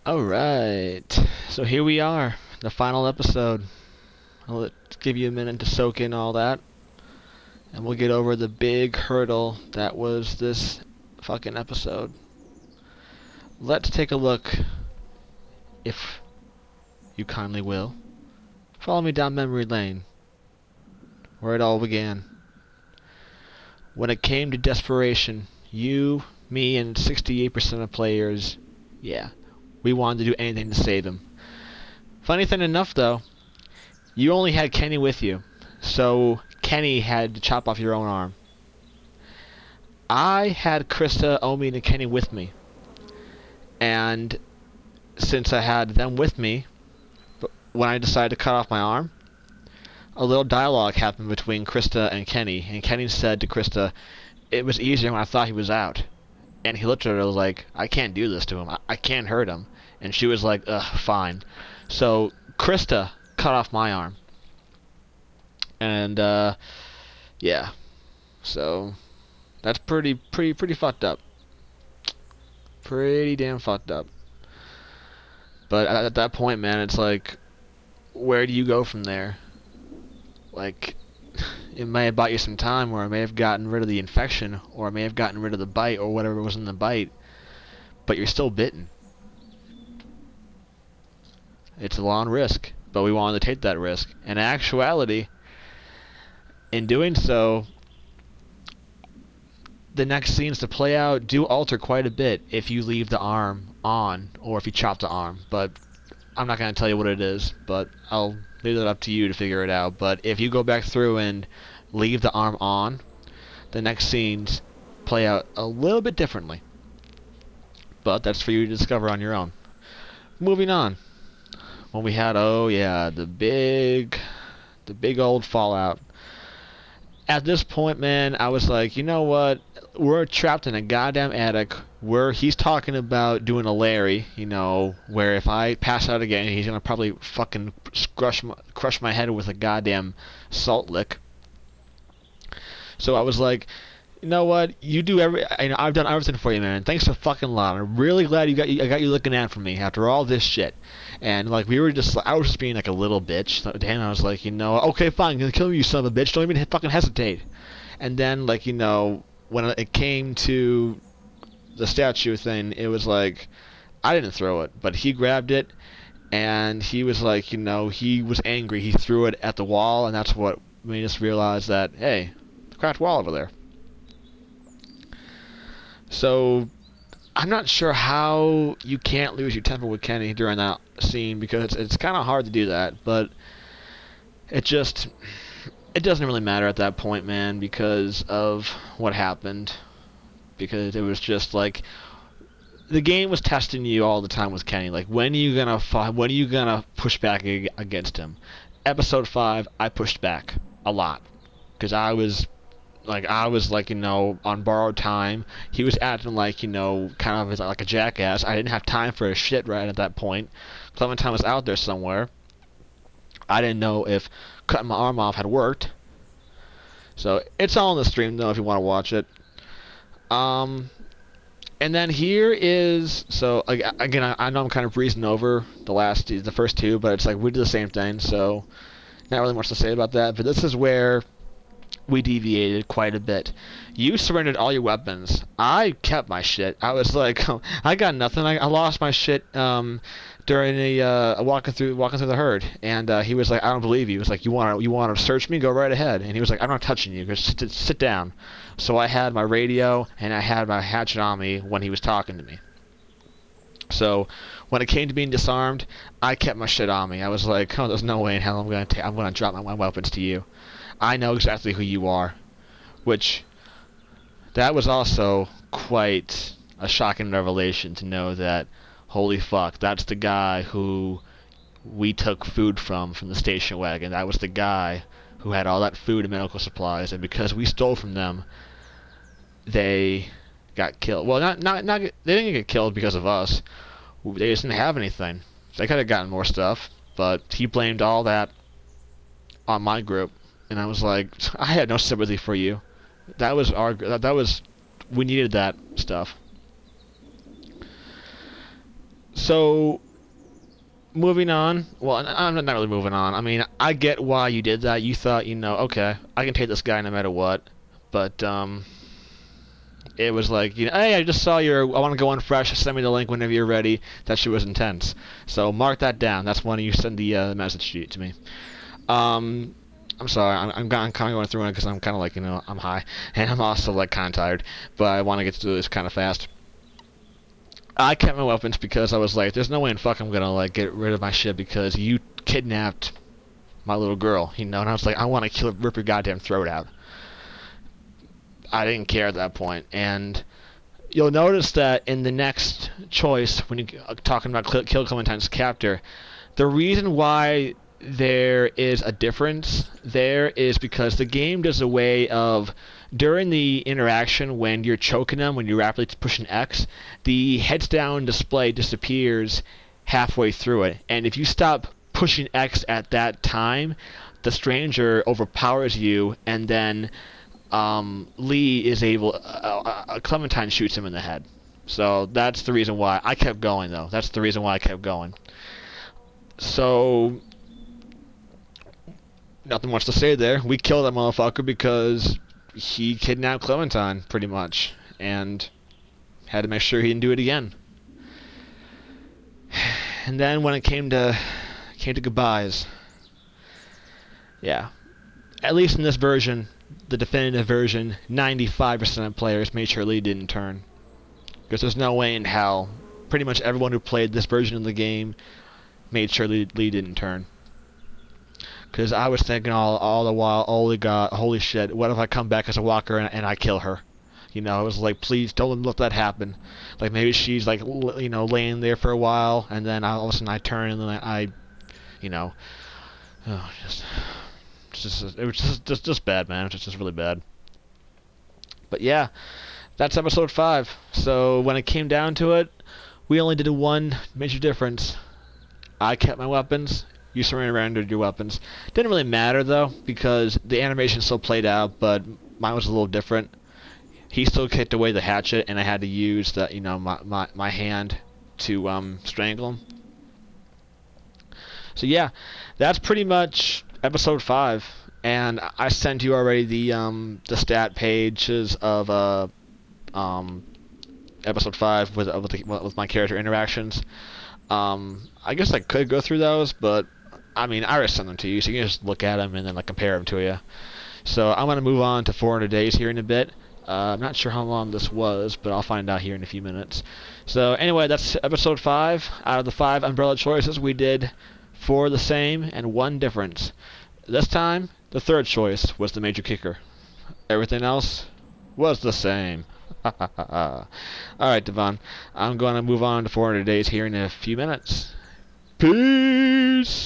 Alright, so here we are, the final episode. I'll give you a minute to soak in all that, and we'll get over the big hurdle that was this fucking episode. Let's take a look, if you kindly will. Follow me down memory lane, where it all began. When it came to desperation, you, me, and 68% of players, yeah, we wanted to do anything to save him. Funny thing enough, though, you only had Kenny with you, so Kenny had to chop off your own arm. I had Krista, Omi, and Kenny with me, and since I had them with me, when I decided to cut off my arm, a little dialogue happened between Krista and Kenny said to Krista, "It was easier when I thought he was out." And he looked at her and was like, "I can't do this to him. I can't hurt him." And she was like, "Ugh, fine." So Krista cut off my arm. And, yeah. So, that's pretty fucked up. Pretty damn fucked up. But at that point, man, it's like, where do you go from there? Like, it may have bought you some time, or it may have gotten rid of the infection, or it may have gotten rid of the bite, or whatever was in the bite, but you're still bitten. It's a long risk, but we wanted to take that risk. In actuality, in doing so, the next scenes to play out do alter quite a bit if you leave the arm on, or if you chop the arm, but I'm not going to tell you what it is, but I'll leave that up to you to figure it out. But if you go back through and leave the arm on, the next scenes play out a little bit differently. But that's for you to discover on your own. Moving on. When we had, oh yeah, the big old fallout. At this point, man, I was like, you know what? We're trapped in a goddamn attic where he's talking about doing a Larry, you know, where if I pass out again, he's gonna probably fucking crush my head with a goddamn salt lick. So I was like, you know what? You do I've done everything for you, man. Thanks a fucking lot. I'm really glad I got you looking out for me after all this shit. And like I was just being like a little bitch. So, Dan, I was like, you know, okay, fine, I'm gonna kill you, son of a bitch. Don't even fucking hesitate. And then, like, you know, when it came to the statue thing, it was like, I didn't throw it, but he grabbed it, and he was like, you know, he was angry. He threw it at the wall, and that's what made us realize that, hey, cracked wall over there. So, I'm not sure how you can't lose your temper with Kenny during that scene, because it's kind of hard to do that, but it doesn't really matter at that point, man, because of what happened. Because it was just like, the game was testing you all the time with Kenny. Like, when are you gonna push back against him? Episode 5, I pushed back a lot, because I was like, you know, on borrowed time. He was acting like, you know, kind of like a jackass. I didn't have time for his shit right at that point. Clementine was out there somewhere. I didn't know if cutting my arm off had worked. So it's all on the stream though if you want to watch it. And then here is, so again, I know I'm kind of breezing over the first two, but it's like we did the same thing, so not really much to say about that. But this is where we deviated quite a bit. You surrendered all your weapons. I kept my shit. I was like, I got nothing. I lost my shit during a walking through the herd, and he was like, I don't believe you. He was like, you want to search me? Go right ahead. And he was like, I'm not touching you. Just sit down. So I had my radio and I had my hatchet on me when he was talking to me. So when it came to being disarmed, I kept my shit on me. I was like, oh, there's no way in hell I'm gonna drop my weapons to you. I know exactly who you are, which that was also quite a shocking revelation to know that, holy fuck, that's the guy who we took food from the station wagon. That was the guy who had all that food and medical supplies, and because we stole from them, they got killed. Well, they didn't get killed because of us. They just didn't have anything. They could have gotten more stuff, but he blamed all that on my group. And I was like, I had no sympathy for you. We needed that stuff. So, moving on. Well, I'm not really moving on. I mean, I get why you did that. You thought, okay, I can take this guy no matter what. But, it was like, hey, I just saw I want to go on fresh. Send me the link whenever you're ready. That shit was intense. So mark that down. That's when you send the message to me. I'm sorry. I'm kind of going through it because I'm kind of like, I'm high. And I'm also, like, kind of tired. But I want to get through this kind of fast. I kept my weapons because I was like, there's no way in fuck I'm going to, like, get rid of my shit because you kidnapped my little girl, And I was like, I want to rip your goddamn throat out. I didn't care at that point. And you'll notice that in the next choice, when you're talking about Kill Clementine's captor, the reason why there is a difference there is because the game does a way of, during the interaction when you're choking them, when you're rapidly pushing X, the heads down display disappears halfway through it. And if you stop pushing X at that time, the stranger overpowers you, and then Lee is able, Clementine shoots him in the head. So that's the reason why I kept going, though. That's the reason why I kept going. So, nothing much to say there. We killed that motherfucker because he kidnapped Clementine, pretty much, and had to make sure he didn't do it again. And then when it came to goodbyes, yeah, at least in this version, the definitive version, 95% of players made sure Lee didn't turn, because there's no way in hell pretty much everyone who played this version of the game made sure Lee didn't turn. Because I was thinking all the while, holy God, holy shit, what if I come back as a walker and I kill her? I was like, please don't let that happen. Like, maybe she's like, laying there for a while, and then all of a sudden I turn, and then I oh, it was just bad, man. It was just really bad. But yeah, that's episode 5. So when it came down to it, we only did one major difference. I kept my weapons. You surrendered your weapons. Didn't really matter, though, because the animation still played out, but mine was a little different. He still kicked away the hatchet, and I had to use the, my hand to strangle him. So yeah, that's pretty much episode 5. And I sent you already the stat pages of episode 5 with my character interactions. I guess I could go through those, but I mean, I already sent them to you, so you can just look at them and then compare them to you. So I'm going to move on to 400 days here in a bit. I'm not sure how long this was, but I'll find out here in a few minutes. So anyway, that's episode 5. Out of the 5 umbrella choices, we did 4 the same and 1 difference. This time, the third choice was the major kicker. Everything else was the same. Alright, Devon. I'm going to move on to 400 days here in a few minutes. Peace!